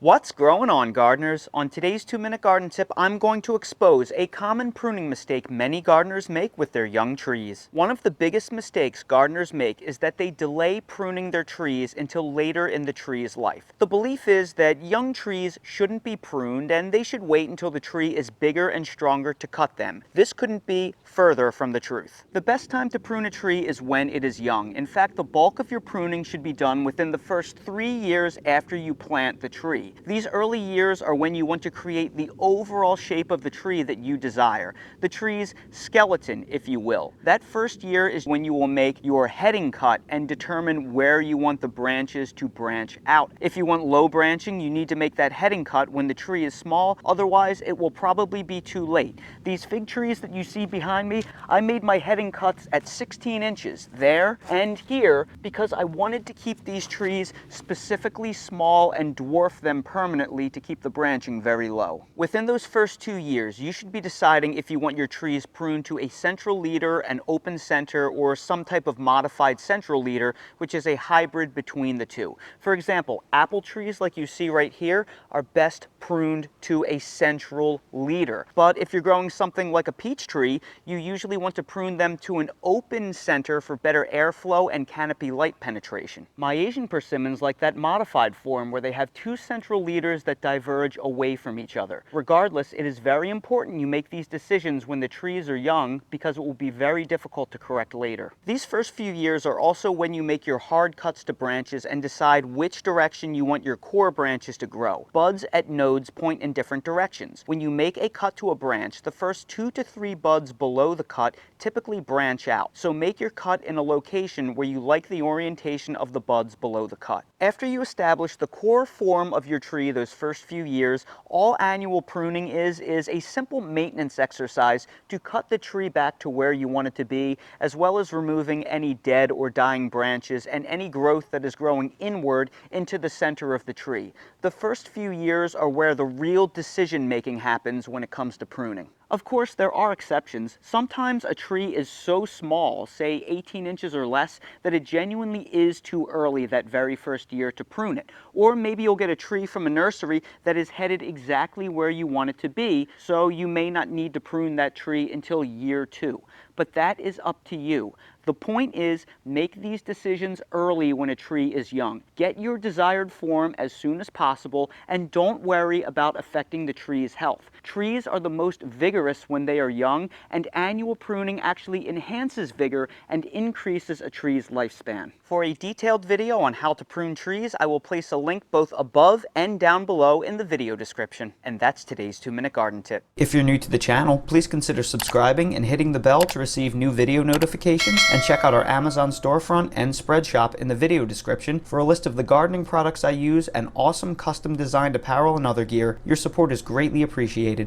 What's growing on, gardeners? On today's 2-Minute Garden Tip, I'm going to expose a common pruning mistake many gardeners make with their young trees. One of the biggest mistakes gardeners make is that they delay pruning their trees until later in the tree's life. The belief is that young trees shouldn't be pruned and they should wait until the tree is bigger and stronger to cut them. This couldn't be further from the truth. The best time to prune a tree is when it is young. In fact, the bulk of your pruning should be done within the first 3 years after you plant the tree. These early years are when you want to create the overall shape of the tree that you desire, the tree's skeleton, if you will. That first year is when you will make your heading cut and determine where you want the branches to branch out. If you want low branching, you need to make that heading cut when the tree is small, otherwise it will probably be too late. These fig trees that you see behind me, I made my heading cuts at 16 inches there and here because I wanted to keep these trees specifically small and dwarf them permanently to keep the branching very low. Within those first 2 years, you should be deciding if you want your trees pruned to a central leader, an open center, or some type of modified central leader, which is a hybrid between the two. For example, apple trees like you see right here are best pruned to a central leader. But if you're growing something like a peach tree, you usually want to prune them to an open center for better airflow and canopy light penetration. My Asian persimmons like that modified form where they have two central leaders that diverge away from each other. Regardless, it is very important you make these decisions when the trees are young because it will be very difficult to correct later. These first few years are also when you make your hard cuts to branches and decide which direction you want your core branches to grow. Buds at nodes point in different directions. When you make a cut to a branch, the first 2 to 3 buds below the cut typically branch out. So make your cut in a location where you like the orientation of the buds below the cut. After you establish the core form of your tree those first few years, all annual pruning is a simple maintenance exercise to cut the tree back to where you want it to be, as well as removing any dead or dying branches and any growth that is growing inward into the center of the tree. The first few years are where the real decision making happens when it comes to pruning. Of course, there are exceptions. Sometimes a tree is so small, say 18 inches or less, that it genuinely is too early that very first year to prune it. Or maybe you'll get a tree from a nursery that is headed exactly where you want it to be, so you may not need to prune that tree until year 2. But that is up to you. The point is, make these decisions early when a tree is young. Get your desired form as soon as possible, and don't worry about affecting the tree's health. Trees are the most vigorous when they are young, and annual pruning actually enhances vigor and increases a tree's lifespan. For a detailed video on how to prune trees, I will place a link both above and down below in the video description. And that's today's 2-Minute Garden Tip. If you're new to the channel, please consider subscribing and hitting the bell to receive new video notifications, and check out our Amazon storefront and spread shop in the video description for a list of the gardening products I use and awesome custom designed apparel and other gear. Your support is greatly appreciated.